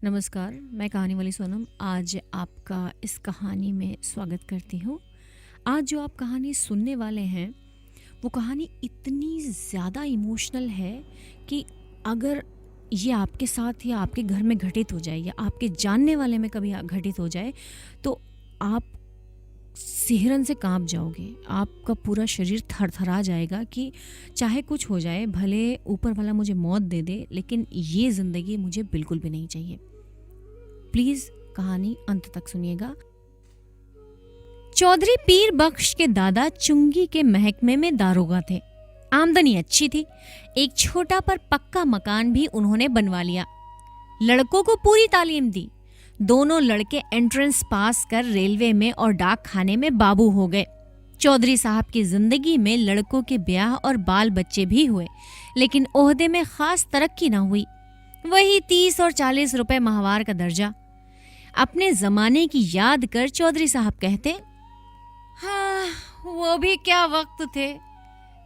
नमस्कार, मैं कहानी वाली सोनम आज आपका इस कहानी में स्वागत करती हूँ। आज जो आप कहानी सुनने वाले हैं वो कहानी इतनी ज़्यादा इमोशनल है कि अगर ये आपके साथ या आपके घर में घटित हो जाए या आपके जानने वाले में कभी घटित हो जाए तो आप सिहरन से कांप जाओगे। आपका पूरा शरीर थरथरा जाएगा कि चाहे कुछ हो जाए, भले ऊपर वाला मुझे मौत दे दे, लेकिन ये ज़िंदगी मुझे बिल्कुल भी नहीं चाहिए। प्लीज कहानी अंत तक सुनिएगा। चौधरी पीर बख्श के दादा चुंगी के महकमे में दारोगा थे। आमदनी अच्छी थी। एक छोटा पर पक्का मकान भी उन्होंने बनवा लिया। लड़कों को पूरी तालीम दी। दोनों लड़के एंट्रेंस पास कर रेलवे में और डाक खाने में बाबू हो गए। चौधरी साहब की जिंदगी में लड़कों के ब्याह और बाल बच्चे भी हुए, लेकिन ओहदे में खास तरक्की न हुई। वही 30 और 40 रुपए माहवार का दर्जा। अपने जमाने की याद कर चौधरी साहब कहते, हाँ वो भी क्या वक्त थे।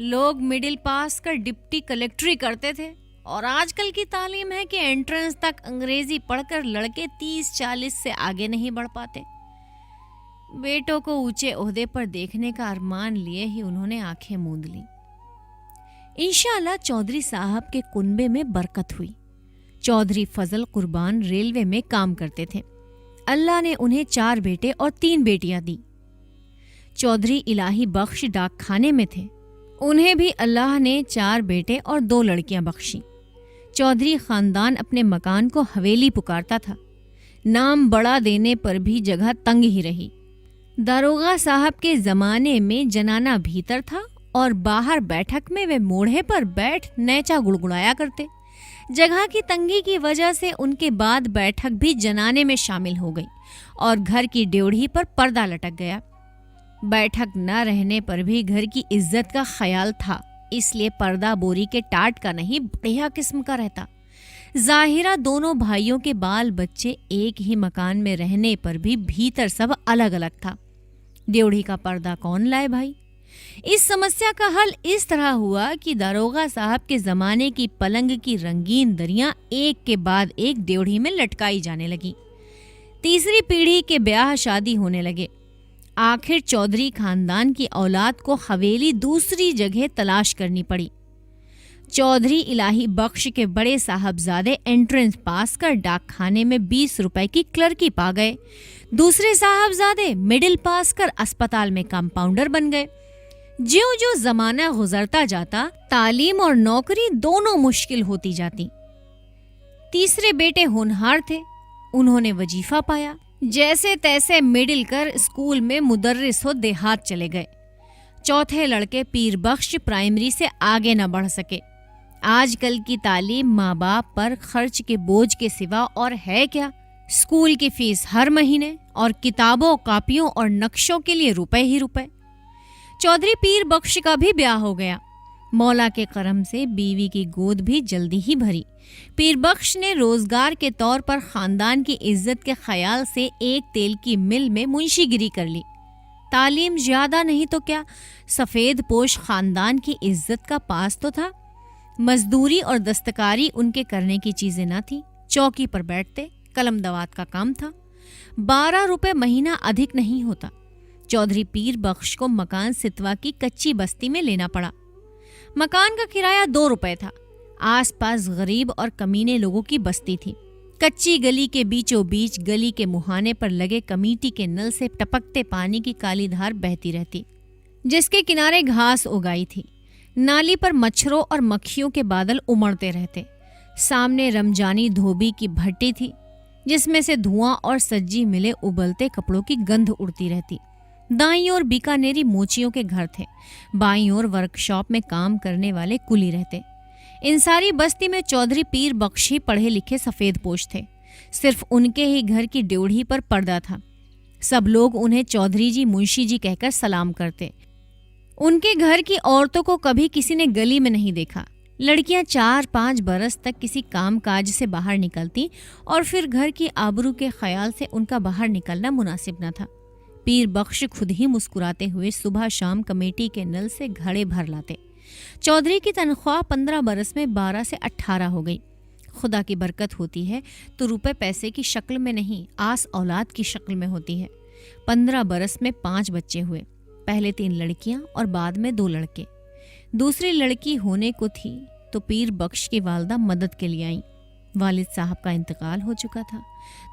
लोग मिडिल पास कर डिप्टी कलेक्टरी करते थे और आजकल की तालीम है कि एंट्रेंस तक अंग्रेजी पढ़कर लड़के 30-40 से आगे नहीं बढ़ पाते। बेटों को ऊंचे ओहदे पर देखने का अरमान लिए ही उन्होंने आंखें मूंद ली। इंशाअल्लाह चौधरी साहब के कुनबे में बरकत हुई। चौधरी फजल कुर्बान रेलवे में काम करते थे। अल्लाह ने उन्हें 4 बेटे और 3 बेटियां दी। चौधरी इलाही बख्श डाक खाने में थे। उन्हें भी अल्लाह ने 4 बेटे और 2 लड़कियां बख्शी। चौधरी खानदान अपने मकान को हवेली पुकारता था। नाम बड़ा देने पर भी जगह तंग ही रही। दारोगा साहब के जमाने में जनाना भीतर था और बाहर बैठक में वे मोढ़े पर बैठ नैचा गुड़गुड़ाया करते। जगह की तंगी की वजह से उनके बाद बैठक भी जनाने में शामिल हो गई और घर की ड्योढ़ी पर पर्दा लटक गया। बैठक न रहने पर भी घर की इज्जत का ख्याल था, इसलिए पर्दा बोरी के टाट का नहीं बढ़िया किस्म का रहता। जाहिरा दोनों भाइयों के बाल बच्चे एक ही मकान में रहने पर भी भीतर सब अलग अलग था। ड्योढ़ी का पर्दा कौन लाए भाई? इस समस्या का हल इस तरह हुआ कि दारोगा साहब के जमाने की पलंग की रंगीन दरियां एक के बाद एक ड्योढ़ी में लटकाई जाने लगी। तीसरी पीढ़ी के ब्याह शादी होने लगे। आखिर चौधरी खानदान की औलाद को हवेली दूसरी जगह तलाश करनी पड़ी। चौधरी इलाही बख्श के बड़े साहबजादे एंट्रेंस पास कर डाक खाने में 20 रुपए की क्लर्की पा गए। दूसरे साहबजादे मिडिल पास कर अस्पताल में कंपाउंडर बन गए। ज्यों ज्यों जमाना गुजरता जाता तालीम और नौकरी दोनों मुश्किल होती जाती। तीसरे बेटे होनहार थे। उन्होंने वजीफा पाया। जैसे तैसे मिडिल कर स्कूल में मुदर्रिस हो देहात चले गए। चौथे लड़के पीर बख्श प्राइमरी से आगे न बढ़ सके। आजकल की तालीम माँ बाप पर खर्च के बोझ के सिवा और है क्या? स्कूल की फीस हर महीने और किताबों, कापियों और नक्शों के लिए रुपए ही रुपए। चौधरी पीर बख्श का भी ब्याह हो गया। मौला के करम से बीवी की गोद भी जल्दी ही भरी। पीर बख्श ने रोजगार के तौर पर खानदान की इज्जत के ख्याल से एक तेल की मिल में मुंशीगिरी कर ली। तालीम ज्यादा नहीं तो क्या, सफेद पोश खानदान की इज्जत का पास तो था। मजदूरी और दस्तकारी उनके करने की चीजें न थी। चौकी पर बैठते, कलम दवात का काम था। 12 रुपए महीना अधिक नहीं होता। चौधरी पीर बख्श को मकान सितवा की कच्ची बस्ती में लेना पड़ा। मकान का किराया 2 रुपए था। आसपास गरीब और कमीने लोगों की बस्ती थी। कच्ची गली के बीचों बीच गली के मुहाने पर लगे कमीटी के नल से टपकते पानी की काली धार बहती रहती, जिसके किनारे घास उगाई थी। नाली पर मच्छरों और मक्खियों के बादल उमड़ते रहते। सामने रमजानी धोबी की भट्टी थी, जिसमें से धुआं और सज्जी मिले उबलते कपड़ों की गंध उड़ती रहती। दाईं ओर बीकानेरी मोचियों के घर थे। बाईं ओर वर्कशॉप में काम करने वाले कुली रहते। इन सारी बस्ती में चौधरी पीर बख्श ही पढ़े लिखे सफेद पोश थे। सिर्फ उनके ही घर की ड्योढ़ी पर पर्दा था। सब लोग उन्हें चौधरी जी, मुंशी जी कहकर सलाम करते। उनके घर की औरतों को कभी किसी ने गली में नहीं देखा। लड़कियां 4-5 बरस तक किसी काम काज से बाहर निकलती और फिर घर की आबरू के ख्याल से उनका बाहर निकलना मुनासिब न था। पीर बख्श खुद ही मुस्कुराते हुए सुबह शाम कमेटी के नल से घड़े भर लाते। चौधरी की तनख्वाह 15 बरस में 12 से 18 हो गई। खुदा की बरकत होती है तो रुपए पैसे की शक्ल में नहीं, आस औलाद की शक्ल में होती है। 15 बरस में 5 बच्चे हुए, पहले 3 लड़कियां और बाद में 2 लड़के। दूसरी लड़की होने को थी तो पीर बख्श की वालदा मदद के लिए आई। वालिद साहब का इंतकाल हो चुका था।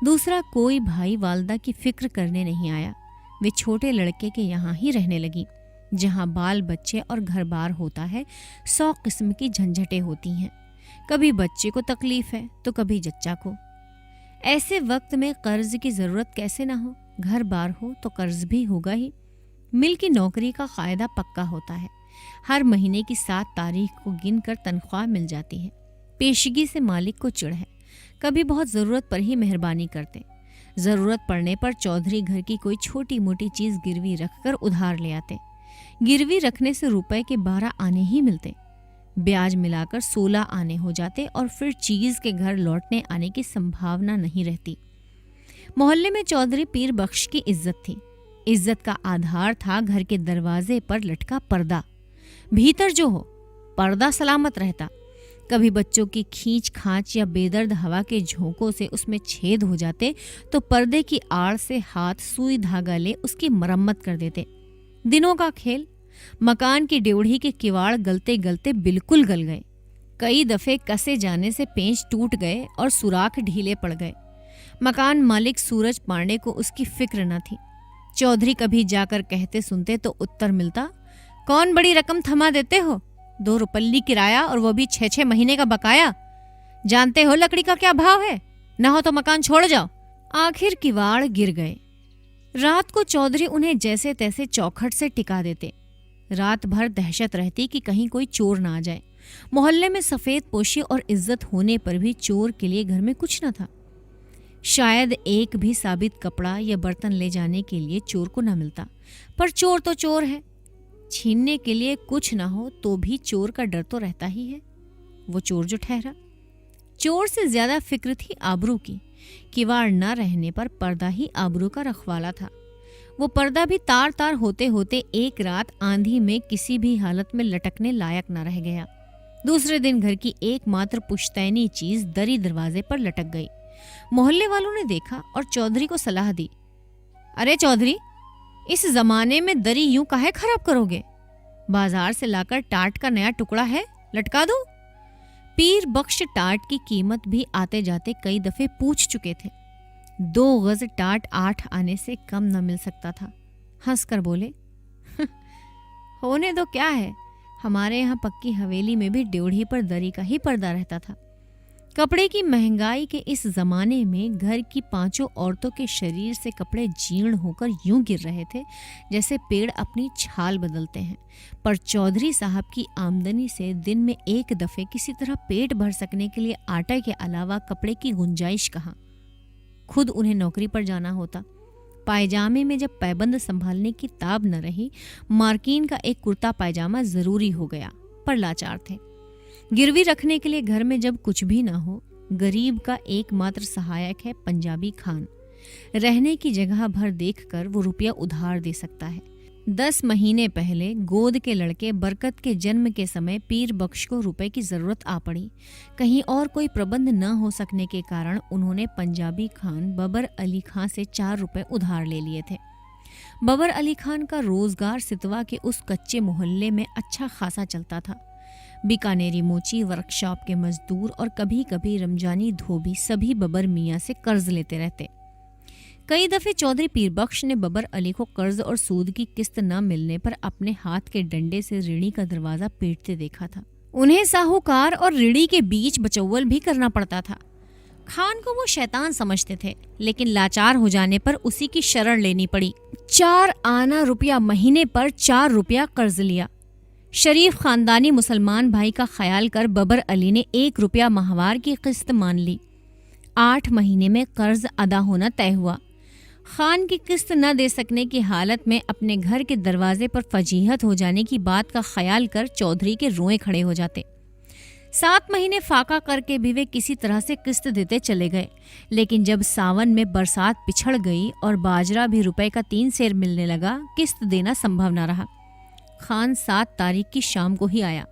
दूसरा कोई भाई वालदा की फिक्र करने नहीं आया। वे छोटे लड़के के यहाँ ही रहने लगी, जहाँ बाल बच्चे और घर बार होता है। 100 किस्म की झंझटें होती हैं। कभी बच्चे को तकलीफ है तो कभी जच्चा को। ऐसे वक्त में कर्ज की जरूरत कैसे ना हो। घर बार हो तो कर्ज भी होगा ही। मिल की नौकरी का कायदा पक्का होता है। हर महीने की 7 तारीख को गिनकर तनख्वाह मिल जाती है। पेशगी से मालिक को चिढ़ है। कभी बहुत ज़रूरत पर ही मेहरबानी करते। ज़रूरत पड़ने पर चौधरी घर की कोई छोटी मोटी चीज़ गिरवी रखकर उधार ले आते। गिरवी रखने से रुपए के 12 आने ही मिलते। ब्याज मिलाकर 16 आने हो जाते और फिर चीज़ के घर लौटने आने की संभावना नहीं रहती। मोहल्ले में चौधरी पीर बख्श की इज्जत थी। इज्जत का आधार था घर के दरवाजे पर लटका पर्दा। भीतर जो हो, पर्दा सलामत रहता। कभी बच्चों की खींच खांच या बेदर्द हवा के झोंकों से उसमें छेद हो जाते तो पर्दे की आड़ से हाथ सुई धागा ले उसकी मरम्मत कर देते। दिनों का खेल। मकान की ड्योढ़ी के किवाड़ गलते गलते बिल्कुल गल गए। कई दफे कसे जाने से पेंच टूट गए और सुराख ढीले पड़ गए। मकान मालिक सूरज पांडे को उसकी फिक्र न थी। चौधरी कभी जाकर कहते सुनते तो उत्तर मिलता, कौन बड़ी रकम थमा देते हो? 2 रुपल्ली किराया और वो भी 6-6 महीने का बकाया। जानते हो लकड़ी का क्या भाव है? न हो तो मकान छोड़ जाओ। आखिर किवाड़ गिर गए। रात को चौधरी उन्हें जैसे तैसे चौखट से टिका देते। रात भर दहशत रहती कि कहीं कोई चोर ना आ जाए। मोहल्ले में सफेद पोशी और इज्जत होने पर भी चोर के लिए घर में कुछ न था। शायद एक भी साबित कपड़ा या बर्तन ले जाने के लिए चोर को न मिलता। पर चोर तो चोर है। छीनने के लिए कुछ ना हो तो भी चोर का डर तो रहता ही है। वो चोर जो ठहरा। चोर से ज्यादा फिक्र थी आबरू की। किवाड़ न रहने पर पर्दा ही आबरू का रखवाला था। वो पर्दा भी तार तार होते होते एक रात आंधी में किसी भी हालत में लटकने लायक न रह गया। दूसरे दिन घर की एकमात्र पुश्तैनी चीज दरी दरवाजे पर लटक गई। मोहल्ले वालों ने देखा और चौधरी को सलाह दी, अरे चौधरी, इस जमाने में दरी यूं काहे खराब करोगे? बाजार से लाकर टाट का नया टुकड़ा है, लटका दो। पीर बख्श टाट की कीमत भी आते जाते कई दफे पूछ चुके थे। 2 गज टाट 8 आने से कम न मिल सकता था। हंसकर बोले, होने दो, क्या है, हमारे यहाँ पक्की हवेली में भी ड्योढ़ी पर दरी का ही पर्दा रहता था। कपड़े की महंगाई के इस जमाने में घर की 5 औरतों के शरीर से कपड़े जीर्ण होकर यूं गिर रहे थे जैसे पेड़ अपनी छाल बदलते हैं। पर चौधरी साहब की आमदनी से दिन में एक दफे किसी तरह पेट भर सकने के लिए आटे के अलावा कपड़े की गुंजाइश कहाँ। खुद उन्हें नौकरी पर जाना होता। पायजामे में जब पैबंद संभालने की ताब न रही, मार्किन का एक कुर्ता पायजामा जरूरी हो गया। पर लाचार थे। गिरवी रखने के लिए घर में जब कुछ भी ना हो, गरीब का एकमात्र सहायक है पंजाबी खान। रहने की जगह भर देखकर वो रुपया उधार दे सकता है। 10 महीने पहले गोद के लड़के बरकत के जन्म के समय पीर बख्श को रुपए की जरूरत आ पड़ी। कहीं और कोई प्रबंध न हो सकने के कारण उन्होंने पंजाबी खान बबर अली खां से 4 रुपए उधार ले लिए थे। बबर अली खान का रोजगार सितवा के उस कच्चे मोहल्ले में अच्छा खासा चलता था। बीकानेरी मोची, वर्कशॉप के मजदूर और कभी कभी रमजानी धोबी सभी बबर मियाँ से कर्ज लेते रहते। कई दफे चौधरी पीर बख्श ने बबर अली को कर्ज और सूद की किस्त न मिलने पर अपने हाथ के डंडे से ऋणी का दरवाजा पीटते देखा था। उन्हें साहूकार और ऋणी के बीच बचौवल भी करना पड़ता था। खान को वो शैतान समझते थे, लेकिन लाचार हो जाने पर उसी की शरण लेनी पड़ी। 4 आना रुपया महीने पर 4 रुपया कर्ज लिया। शरीफ खानदानी मुसलमान भाई का ख्याल कर बबर अली ने 1 रुपया माहवार की किस्त मान ली। 8 महीने में कर्ज अदा होना तय हुआ। खान की किस्त न दे सकने की हालत में अपने घर के दरवाजे पर फजीहत हो जाने की बात का ख्याल कर चौधरी के रोए खड़े हो जाते। 7 महीने फाका करके भी वे किसी तरह से किस्त देते चले गए। लेकिन जब सावन में बरसात पिछड़ गई और बाजरा भी रुपए का 3 सेर मिलने लगा, किस्त देना संभव न रहा। खान 7 तारीख की शाम को ही आया।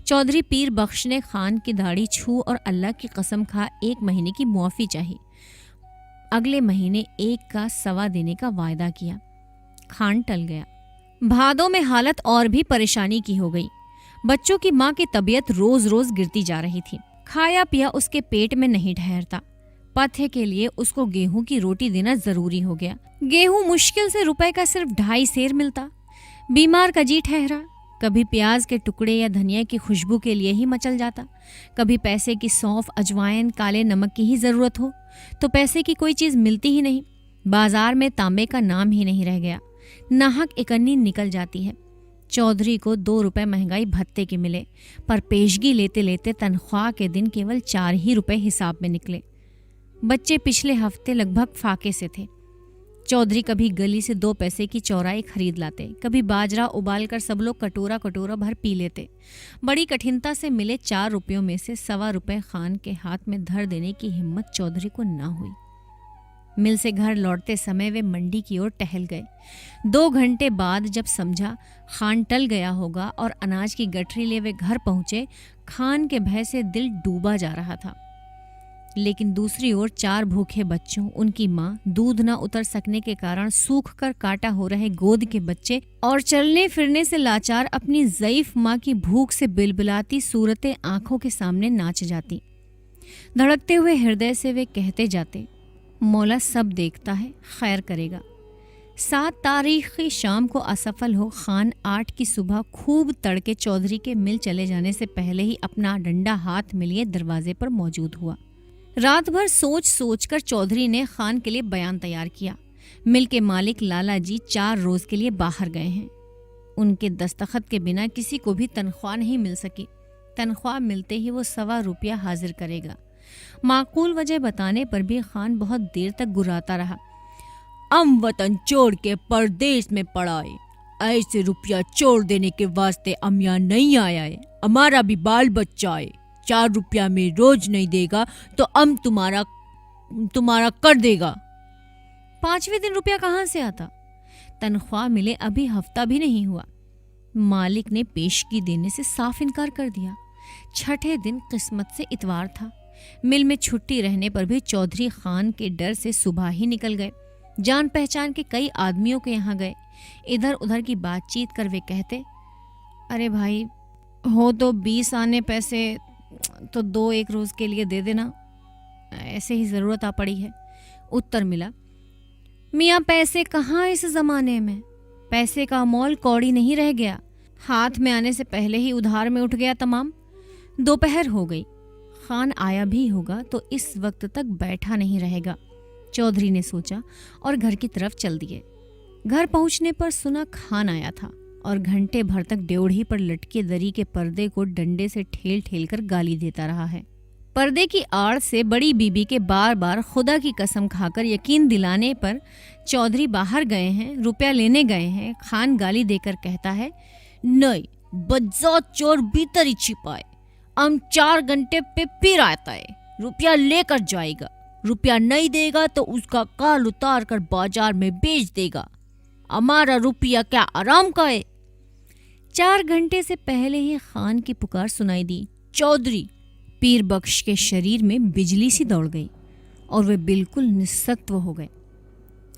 चौधरी पीर बख्श ने खान की दाढ़ी छू और अल्लाह की कसम खा 1 महीने की मुआफ़ी चाही। अगले महीने 1 का सवा देने का वायदा किया। खान टल गया। भादों में हालत और भी परेशानी की हो गई। बच्चों की माँ की तबीयत रोज रोज गिरती जा रही थी। खाया पिया उसके पेट में नहीं ठहरता। पथ्य के लिए उसको गेहूं की रोटी देना जरूरी हो गया। गेहूं मुश्किल से रुपए का सिर्फ 2.5 सेर मिलता। बीमार का जी ठहरा। कभी प्याज के टुकड़े या धनिया की खुशबू के लिए ही मचल जाता, कभी पैसे की सौंफ, अजवाइन, काले नमक की ही जरूरत हो तो पैसे की कोई चीज मिलती ही नहीं। बाजार में तांबे का नाम ही नहीं रह गया। नाहक इकन्नी निकल जाती है। चौधरी को 2 रुपए महंगाई भत्ते के मिले, पर पेशगी लेते लेते तनख्वाह के दिन केवल 4 ही रुपए हिसाब में निकले। बच्चे पिछले हफ्ते लगभग फाके से थे। चौधरी कभी गली से 2 पैसे की चौराई खरीद लाते, कभी बाजरा उबाल कर सब लोग कटोरा कटोरा भर पी लेते। बड़ी कठिनता से मिले 4 रुपयों में से 1.25 रुपए खान के हाथ में धर देने की हिम्मत चौधरी को न हुई। मिल से घर लौटते समय वे मंडी की ओर टहल गए। 2 घंटे बाद जब समझा खान टल गया होगा और अनाज की गठरी ले वे घर पहुंचे, खान के भय से दिल डूबा जा रहा था। लेकिन दूसरी ओर 4 भूखे बच्चों, उनकी माँ, दूध न उतर सकने के कारण सूख कर काटा हो रहे गोद के बच्चे और चलने फिरने से लाचार अपनी ज़ईफ माँ की भूख से बिलबिलाती सूरतें आंखों के सामने नाच जाती। धड़कते हुए हृदय से वे कहते जाते, मौला सब देखता है, खैर करेगा। 7 तारीख की शाम को असफल हो खान 8 की सुबह खूब तड़के चौधरी के मिल चले जाने से पहले ही अपना डंडा हाथ में लिए दरवाजे पर मौजूद हुआ। रात भर सोच सोच कर चौधरी ने खान के लिए बयान तैयार किया। मिल के मालिक लाला जी 4 रोज के लिए बाहर गए हैं। उनके दस्तखत के बिना किसी को भी तनख्वाह नहीं मिल सकी। तनख्वाह मिलते ही वो 1.25 रुपया हाजिर करेगा। माकूल वजह बताने पर भी खान बहुत देर तक गुर्राता रहा। हम वतन छोड़ के परदेश में पड़ाए, ऐसे रुपया छोड़ देने के वास्ते हम यहाँ नहीं आया है। हमारा भी बाल बच्चा है। 4 रुपया में रोज नहीं देगा तो हम तुम्हारा कर देगा। 5वें दिन रुपया कहाँ से आता? तनख्वाह मिले अभी हफ्ता भी नहीं हुआ। मालिक ने पेशगी देने से साफ इनकार कर दिया। 6ठे दिन किस्मत से इतवार था। मिल में छुट्टी रहने पर भी चौधरी खान के डर से सुबह ही निकल गए। जान पहचान के कई आदमियों के यहाँ गए। इधर उधर की बातचीत कर वे कहते, अरे भाई हो तो 20 आने पैसे तो 2 एक रोज के लिए दे देना, ऐसे ही जरूरत आ पड़ी है। उत्तर मिला, मियाँ पैसे कहाँ इस जमाने में, पैसे का मोल कौड़ी नहीं रह गया। हाथ में आने से पहले ही उधार में उठ गया तमाम। दोपहर हो गई। खान आया भी होगा तो इस वक्त तक बैठा नहीं रहेगा, चौधरी ने सोचा और घर की तरफ चल दिए। घर पहुंचने पर सुना खान आया था और घंटे भर तक ड्योढ़ी पर लटके दरी के पर्दे को डंडे से ठेल ठेल कर गाली देता रहा है। पर्दे की आड़ से बड़ी बीबी के बार बार खुदा की कसम खाकर यकीन दिलाने पर चौधरी बाहर गए हैं, रुपया लेने गए हैं। खान गाली देकर कहता है, नहीं बज्जा चोर भीतर ही छिपाए, हम 4 घंटे पे फिर आता है, रुपया लेकर जाएगा। रुपया नहीं देगा तो उसका काल उतार कर बाजार में बेच देगा। हमारा रुपया क्या आराम का है? 4 घंटे से पहले ही खान की पुकार सुनाई दी। चौधरी पीर बख्श के शरीर में बिजली सी दौड़ गई और वे बिल्कुल निस्सत्व हो गए।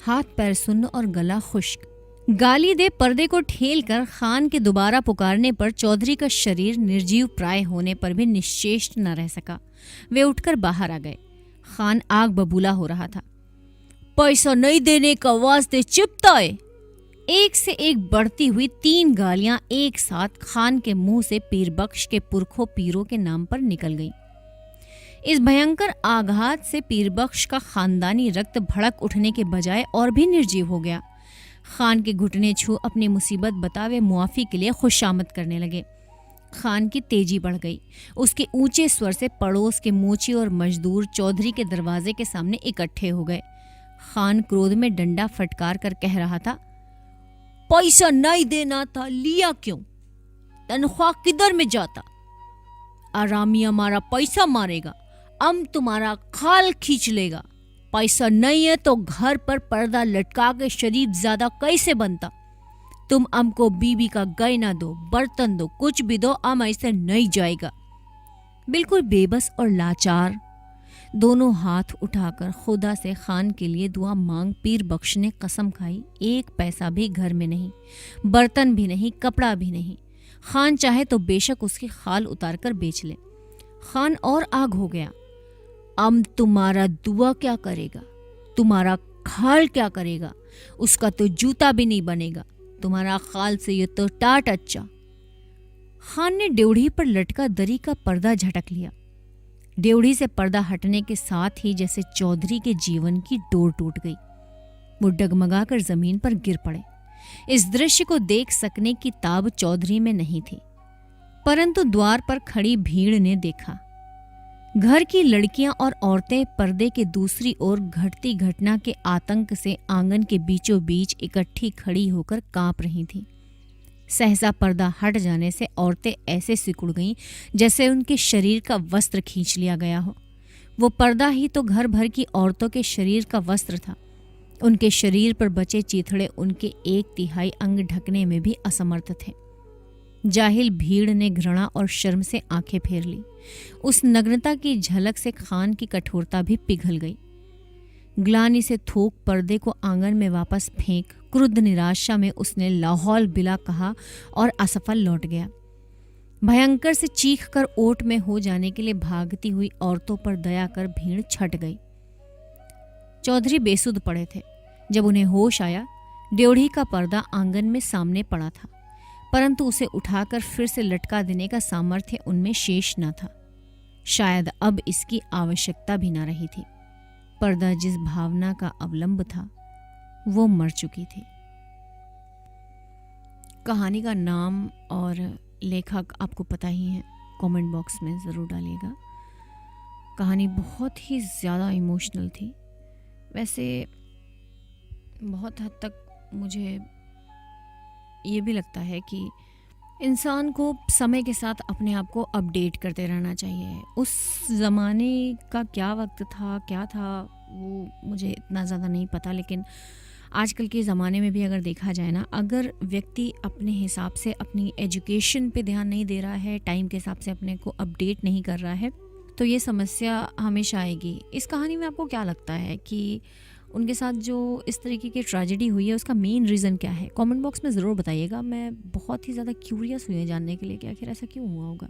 हाथ पैर सुन्न और गला खुश्क। गाली दे पर्दे को ठेल कर खान के दोबारा पुकारने पर चौधरी का शरीर निर्जीव प्राय होने पर भी निश्चेष्ट न रह सका। वे उठकर बाहर आ गए। खान आग बबूला हो रहा था। पैसा नहीं देने का वास्ते चिपता है। एक से एक बढ़ती हुई 3 गालियां एक साथ खान के मुंह से पीर बख्श के पुरखों पीरों के नाम पर निकल गई। इस भयंकर आघात से पीर बख्श का खानदानी रक्त भड़क उठने के बजाय और भी निर्जीव हो गया। खान के घुटने छू अपनी मुसीबत बतावे मुआफी के लिए खुशामद करने लगे। खान की तेजी बढ़ गई। उसके ऊंचे स्वर से पड़ोस के मोची और मजदूर चौधरी के दरवाजे के सामने इकट्ठे हो गए। खान क्रोध में डंडा फटकार कर कह रहा था, पैसा नहीं देना था, लिया क्यों? तनख्वाह किधर में जाता? आरामी हमारा पैसा मारेगा, हम तुम्हारा खाल खींच लेगा। पैसा नहीं है तो घर पर पर्दा लटका के शरीफ ज्यादा कैसे बनता? तुम हमको बीबी का गहना दो, बर्तन दो, कुछ भी दो, हम ऐसे नहीं जाएगा। बिल्कुल बेबस और लाचार, दोनों हाथ उठाकर खुदा से खान के लिए दुआ मांग पीर बख्श ने कसम खाई, एक पैसा भी घर में नहीं, बर्तन भी नहीं, कपड़ा भी नहीं। खान चाहे तो बेशक उसकी खाल उतार कर बेच ले। खान और आग हो गया, अब तुम्हारा दुआ क्या करेगा, तुम्हारा खाल क्या करेगा, उसका तो जूता भी नहीं बनेगा, तुम्हारा खाल से ये तो टाट अच्छा। खान ने ड्योढ़ी पर लटका दरी का पर्दा झटक लिया। ड्योढ़ी से पर्दा हटने के साथ ही जैसे चौधरी के जीवन की डोर टूट गई। वो डगमगाकर जमीन पर गिर पड़े। इस दृश्य को देख सकने की ताब चौधरी में नहीं थी, परंतु द्वार पर खड़ी भीड़ ने देखा। घर की लड़कियां और औरतें पर्दे के दूसरी ओर घटती घटना के आतंक से आंगन के बीचों बीच इकट्ठी खड़ी होकर कांप रही थीं। सहसा पर्दा हट जाने से औरतें ऐसे सिकुड़ गईं जैसे उनके शरीर का वस्त्र खींच लिया गया हो। वो पर्दा ही तो घर भर की औरतों के शरीर का वस्त्र था। उनके शरीर पर बचे चीथड़े उनके 1/3 अंग ढकने में भी असमर्थ थे। जाहिल भीड़ ने घृणा और शर्म से आंखें फेर ली। उस नग्नता की झलक से खान की कठोरता भी पिघल गई। ग्लानि से थूक पर्दे को आंगन में वापस फेंक क्रुद्ध निराशा में उसने लाहौल बिला कहा और असफल लौट गया। भयंकर से चीख कर ओट में हो जाने के लिए भागती हुई औरतों पर दया कर भीड़ छट गई। चौधरी बेसुध पड़े थे। जब उन्हें होश आया, ड्योढ़ी का पर्दा आंगन में सामने पड़ा था, परंतु उसे उठाकर फिर से लटका देने का सामर्थ्य उनमें शेष न था। शायद अब इसकी आवश्यकता भी न रही थी। पर्दा जिस भावना का अवलंब था वो मर चुकी थी। कहानी का नाम और लेखक आपको पता ही है, कमेंट बॉक्स में ज़रूर डालिएगा। कहानी बहुत ही ज़्यादा इमोशनल थी। वैसे बहुत हद तक मुझे ये भी लगता है कि इंसान को समय के साथ अपने आप को अपडेट करते रहना चाहिए। उस ज़माने का क्या वक्त था, क्या था, वो मुझे इतना ज़्यादा नहीं पता, लेकिन आजकल के ज़माने में भी अगर देखा जाए ना, अगर व्यक्ति अपने हिसाब से अपनी एजुकेशन पे ध्यान नहीं दे रहा है, टाइम के हिसाब से अपने को अपडेट नहीं कर रहा है, तो ये समस्या हमेशा आएगी। इस कहानी में आपको क्या लगता है कि उनके साथ जो इस तरीके की ट्रेजेडी हुई है उसका मेन रीज़न क्या है? कमेंट बॉक्स में ज़रूर बताइएगा। मैं बहुत ही ज़्यादा क्यूरियस हुई है जानने के लिए कि आखिर ऐसा क्यों हुआ होगा।